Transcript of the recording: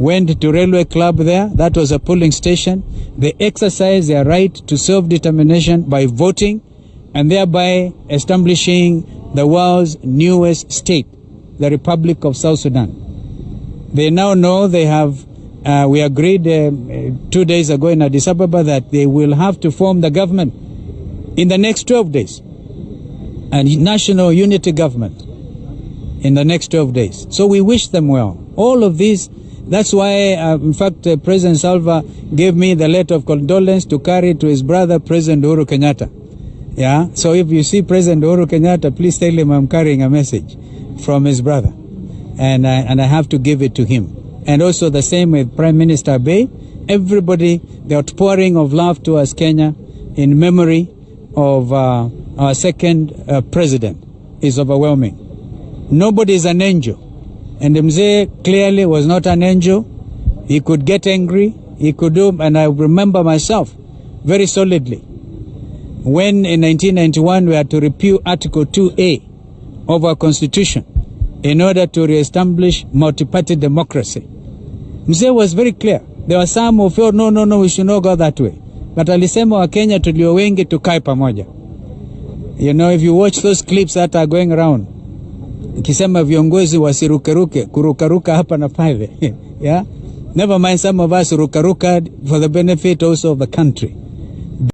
went to railway club there. That was a polling station. They exercised their right to self-determination by voting and thereby establishing the world's newest state, the Republic of South Sudan. They now know they have, we agreed 2 days ago in Addis Ababa that they will have to form the government in the next 12 days, a national unity government in the next 12 days. So we wish them well. All of these, that's why, in fact, President Salva gave me the letter of condolence to carry to his brother, President Uhuru Kenyatta. Yeah, so if you see President Uhuru Kenyatta, please tell him I'm carrying a message from his brother. And I have to give it to him. And also the same with Prime Minister Abe. Everybody, the outpouring of love towards Kenya in memory of our second president is overwhelming. Nobody is an angel. And Mzee clearly was not an angel. He could get angry. He could do, and I remember myself very solidly when in 1991 we had to repeal Article 2A of our Constitution in order to re-establish multi-party democracy. Mzee was very clear. There were some who felt, no, we should not go that way. But alisema wa Kenya tulio wengi tukae pamoja. You know, if you watch those clips that are going around, kisema viongozi wasirukeruke, kurukaruka hapa na pale. Yeah? Never mind some of us rukaruka for the benefit also of the country.